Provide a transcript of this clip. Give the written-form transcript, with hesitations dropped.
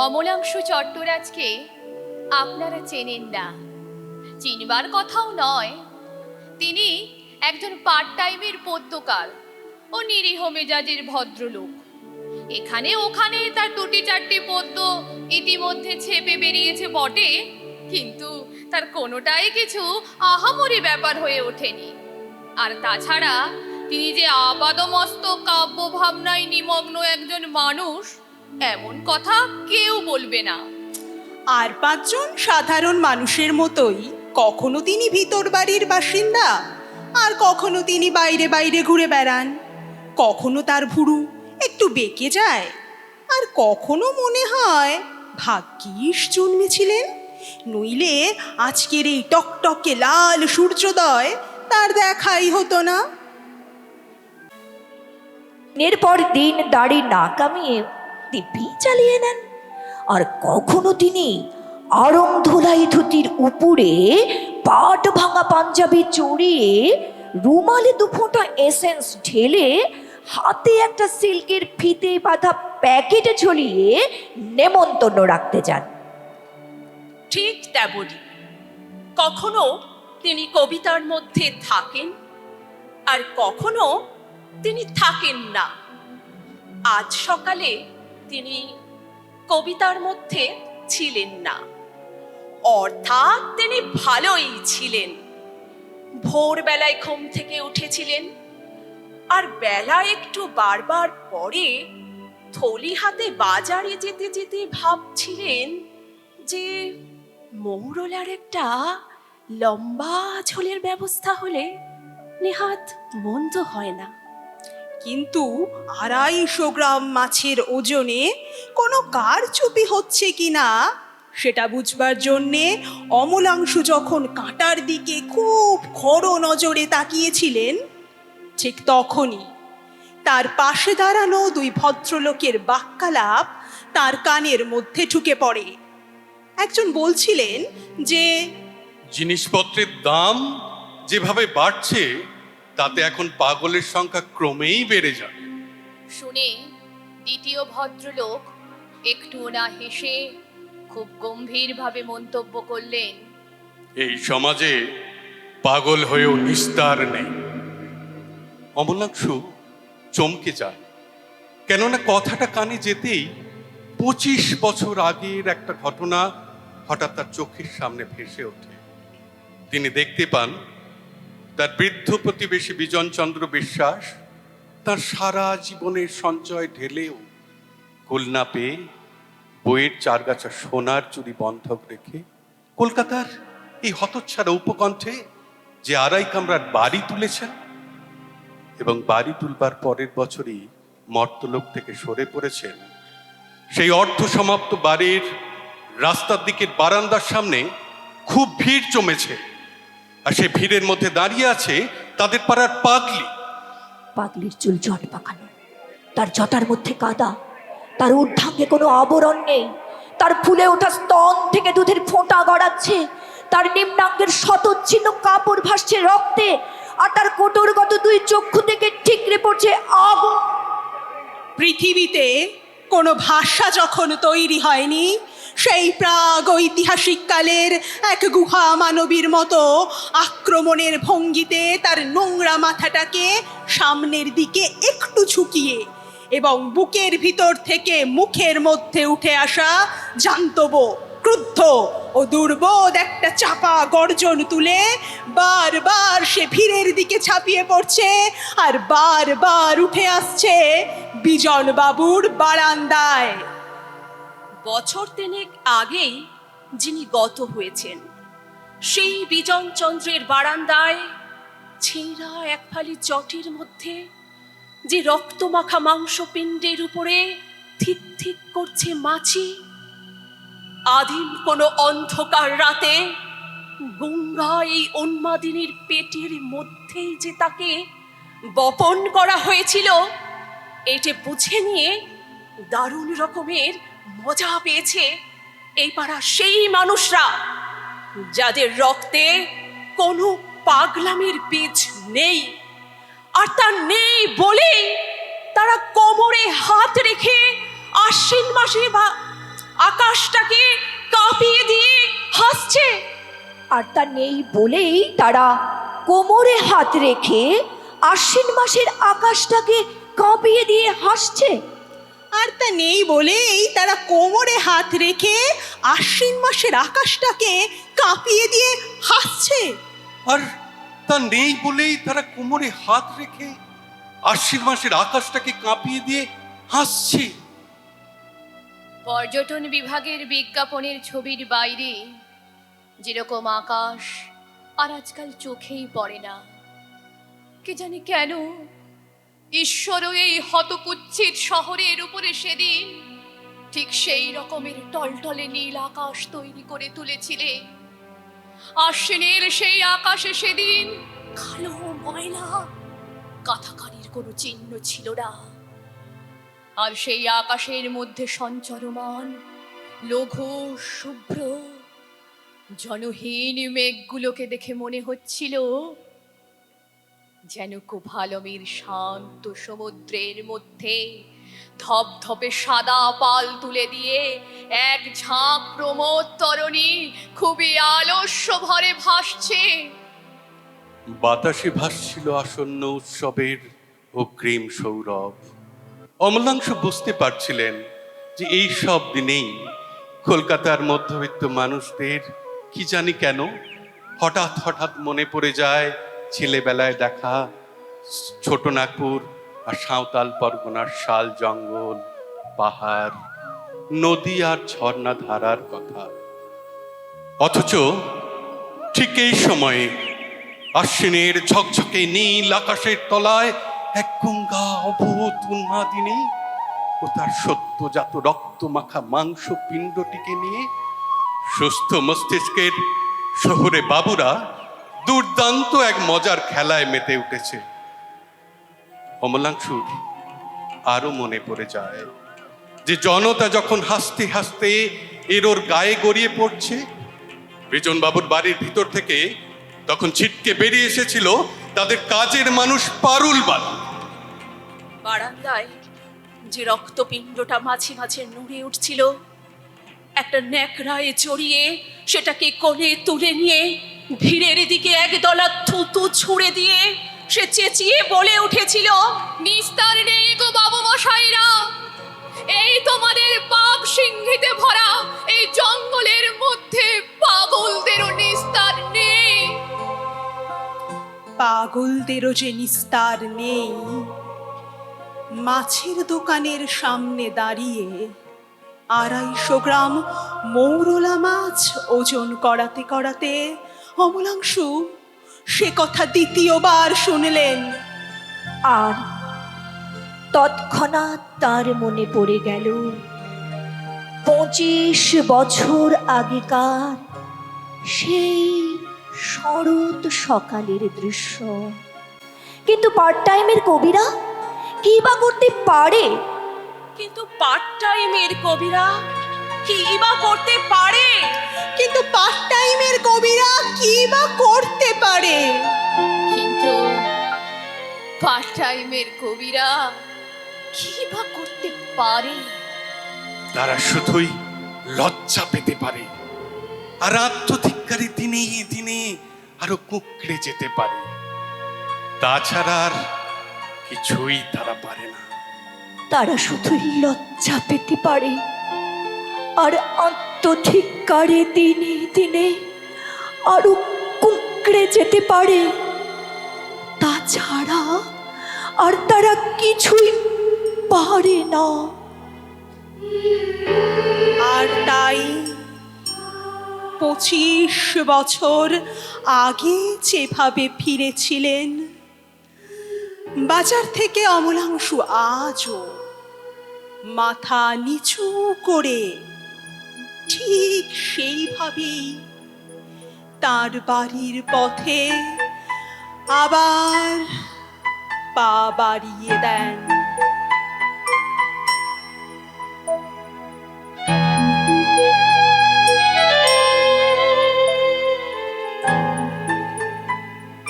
অমলাংশু চট্টরাজকে আপনারা চেনেন না, চিনবার কথাও নয়। তিনি একজন পার্ট টাইমের পদ্যকার ও নিরীহ মেজাজের ভদ্রলোক। এখানে ওখানে তার দুটি চারটি পদ্য ইতিমধ্যে ছেপে বেরিয়েছে বটে, কিন্তু তার কোনোটাই কিছু আহামরি ব্যাপার হয়ে ওঠেনি। আর তাছাড়া তিনি যে আপাদমস্তক কাব্য ভাবনায় নিমগ্ন একজন মানুষ, এমন কথা কেউ বলবে না। আর পাঁচজন সাধারণ মানুষের মতোই কখনো তিনি ভিতর বাড়ির বাসিন্দা, আর কখনো তিনি বাইরে বাইরে ঘুরে বেড়ান। কখনো তার ভুরু একটু বেঁকে যায়, আর কখনো মনে হয় ভাগ্যিস জন্মেছিলেন, নইলে আজকের এই টকটকে লাল সূর্যোদয় তার দেখাই হতো না। এরপর দিন দাড়ি না কামিয়ে দিব্যি চালিয়ে নেন। আর কখনো তিনি আড়ং ধোলাই ধুতির উপরে পাট ভাঙা পাঞ্জাবি চড়িয়ে রুমালে দুফোঁটা এসেন্স ঢেলে হাতে একটা সিল্কের ফিতে বাঁধা প্যাকেটে ঝুলিয়ে নেমন্তন্ন রাখতে যান। ঠিক তেমনই কখনো তিনি কবিতার মধ্যে থাকেন, আর কখনো তিনি থাকেন না। আজ সকালে তিনি কবিতার মধ্যে ছিলেন না, অর্থাৎ তিনি ভালোই ছিলেন। ভোরবেলায় ঘুম থেকে উঠেছিলেন, আর বেলা একটু বাড়বার পরে থলি হাতে বাজারে যেতে যেতে ভাবছিলেন যে মৌরলার একটা লম্বা ঝোলের ব্যবস্থা হলে নেহাত মন্দ হয় না। কিন্তু 250 গ্রাম মাছের ওজনে কোনো কারচুপি হচ্ছে কিনা সেটা বুঝবার জন্যে অমলাংশু যখন কাঁটার দিকে খুব খড়ো নজরে তাকিয়েছিলেন, ঠিক তখনই তার পাশে দাঁড়ানো দুই ভদ্রলোকের বাক্যালাপ তার কানের মধ্যে ঢুকে পড়ে। একজন বলছিলেন যে জিনিসপত্রের দাম যেভাবে বাড়ছে তাতে এখন পাগলের সংখ্যা ক্রমেই বেড়ে যাবে। শুনে দ্বিতীয় ভদ্রলোক একটু না হেসে খুব গম্ভীরভাবে মন্তব্য করলেন, এই সমাজে পাগল হয়েও নিস্তার নেই। অমলাংশু চমকে যায়, কেননা কথাটা কানে যেতেই 25 বছর আগের একটা ঘটনা হঠাৎ তার চোখের সামনে ভেসে ওঠে। তিনি দেখতে পান তার বৃদ্ধ প্রতিবেশী বিজনচন্দ্র বিশ্বাস তার সারা জীবনের সঞ্চয় ঢেলেও কুল না পেয়ে বইয়ের চারগাছা সোনার চুরি বন্ধক রেখে কলকাতার এই হতচ্ছাড়া উপকণ্ঠে যে 2.5 কামরার বাড়ি তুলেছেন, এবং বাড়ি তুলবার পরের বছরই মর্তলোক থেকে সরে পড়েছেন। সেই অর্ধ সমাপ্ত বাড়ির রাস্তার দিকের বারান্দার সামনে খুব ভিড় জমেছে, আর সে ভিড়ের মধ্যে দাঁড়িয়ে আছে তাদের পাড়ার পাগলি। পাগলির চুল জট পাকানো, তার জটার মধ্যে কাদা, তার ঊর্ধ্বাঙ্গে কোনো আবরণ নেই, তার ফুলে ওঠা স্তন থেকে দুধের ফোঁটা গড়াচ্ছে, তার নিম্নাঙ্গের শতচ্ছিন্ন কাপড় ভাসছে রক্তে, আর তার কোটরগত দুই চক্ষু থেকে ঠিকরে পড়ছে আগুন। পৃথিবীতে কোনো ভাষা যখন তৈরি হয়নি, সেই প্রাগ ঐতিহাসিক কালের এক গুহা মানবীর মতো আক্রমণের ভঙ্গিতে তার নোংরা মাথাটাকে সামনের দিকে একটু ঝুঁকিয়ে এবং বুকের ভিতর থেকে মুখের মধ্যে উঠে আসা জান্তব, ক্রুদ্ধ ও দুর্বোধ একটা চাপা গর্জন তুলে বারবার সে ভিড়ের দিকে ঝাঁপিয়ে পড়ছে, আর বারবার উঠে আসছে বিজনবাবুর বারান্দায়। বছর 3 আগেই যিনি গত হয়েছেন, সেই বিজনচন্দ্রের বারান্দায় ছেঁড়া এক ফালি চটির মধ্যে যে রক্তমাখা মাংসপিণ্ডের উপরে থিক থিক করছে মাছি, আদিম কোনো অন্ধকার রাতে গঙ্গা এই উন্মাদিনীর পেটের মধ্যেই যে তাকে বপন করা হয়েছিল, এটা বুঝে নিয়ে দারুণ রকমের মজা পেয়েছে এই পাড়া সেই মানুষরা যাদের রক্তে কোনো পাগলামির বীজ নেই। আর তা নেই বলেই তারা কোমরে হাত রেখে আশ্বিন মাসে বা আকাশটাকে কাঁপিয়ে দিয়ে হাসছে। আর তা নেই বলেই তারা কোমরে হাত রেখে আশ্বিন মাসের আকাশটাকে কাঁপিয়ে দিয়ে হাসছে। আর তা নেই বলেই তারা কোমরে হাত রেখে আশ্বিন মাসের আকাশটাকে কাঁপিয়ে দিয়ে হাসছে। আর তা নেই বলেই তারা কোমরে হাত রেখে আশ্বিন মাসের আকাশটাকে কাঁপিয়ে দিয়ে হাসছে। পর্যটন বিভাগের বিজ্ঞাপনের ছবির বাইরে যেরকম আকাশ আর আজকাল চোখেই পড়ে না, কে জানে কেন ঈশ্বরও এই হতকুচ্ছিত শহরের উপরে সেদিন ঠিক সেই রকমের টলটলে নীল আকাশ তৈরি করে তুলেছিলেন। আশ্বিনের সেই আকাশে সেদিন কালো ময়লা কাঁথাকারির কোনো চিহ্ন ছিল না। আর সেই আকাশের মধ্যে সঞ্চরমান লঘু শুভ্র জনহীন মেঘগুলোকে দেখে মনে হচ্ছিল যেন কোভালমের শান্ত সমুদ্রের মধ্যে ধপধপে সাদা পাল তুলে দিয়ে এক ঝাঁক প্রমোদ তরণী খুবই আলস্য ভরে ভাসছে। বাতাসে ভাসছিল আসন্ন উৎসবের অগ্রিম সৌরভ। অমলাংশু বুঝতে পারছিলেন যে এই সব দিনেই কলকাতার মধ্যবিত্ত মানুষদের কি জানি কেন হঠাৎ হঠাৎ মনে পড়ে যায় ছেলেবেলায় দেখা ছোটনাগপুর আর সাঁওতাল পরগনার শাল জঙ্গল, পাহাড়, নদী আর ঝর্ণা ধারার কথা। অথচ ঠিক এই সময়ে আশ্বিনের ঝকঝকে নীল আকাশের তলায় এক গঙ্গা অভূত উন্মাদিনী ও তার সদ্যজাত রক্ত মাখা মাংস পিণ্ডটিকে নিয়ে সুস্থ মস্তিষ্কের শহুরে বাবুরা দুর্দান্ত এক মজার খেলায় মেতে উঠেছে। অমলাংশুর আরো মনে পড়ে যায় যে জনতা যখন হাসতে হাসতে এর ওর গায়ে গড়িয়ে পড়ছে, বিজন বাবুর বাড়ির ভিতর থেকে তখন ছিটকে বেরিয়ে এসেছিল তাদের কাজের মানুষ পারুল বাবু। বারান্দায় যে রক্তপিণ্ডটা মাঝে মাঝে নুড়ে উঠছিল, একটা ন্যাকড়ায় জড়িয়ে সেটাকে কোলে তুলে নিয়ে ভিড়ের দিকে একদলা থুতু ছুঁড়ে দিয়ে সে চেঁচিয়ে বলে উঠেছিল, নিস্তার নেই গো বাবু মশাইরা, এই তোমাদের পাপ সিংহিতে ভরা এই জঙ্গলের মধ্যে পাগলদেরও নিস্তার নেই। পাগলদেরও যে নিস্তার নেই। মাছের দোকানের সামনে দাঁড়িয়ে 250 গ্রাম মৌরলা মাছ ওজন করাতে করাতে অমলাংশু সে কথা দ্বিতীয়বার শুনলেন। আর তৎক্ষণাৎ তার মনে পড়ে গেল 25 বছর আগেকার সেই শরৎ সকালের দৃশ্য। কিন্তু পার্ট টাইমের কবিরা কি বা করতে পারে? কিন্তু পার্ট টাইমের কবিরা কি বা করতে পারে? কিন্তু পার্ট টাইমের কবিরা কি বা করতে পারে? কিন্তু পার্ট টাইমের কবিরা কি বা করতে পারে? তারা শুধুই লজ্জা পেতে পারে আর আত্মধিক্কারী দিনে দিনে আরো কুঁকড়ে যেতে পারে। তাছাড়া আর কিছুই তারা পারে না। তারা শুধুই লজ্জা পেতে পারে আর আত্মধিক্কারে দিনে দিনে আরো কুঁকড়ে যেতে পারে। তাছাড়া আর তারা কিছুই পারে না। আর তাই 25 বছর আগে যেভাবে ফিরেছিলেন বাজার থেকে অমলাংশু আজও মাথা নিচু করে ঠিক সেইভাবেই তার বাড়ির পথে আবার পা বাড়িয়ে দেন।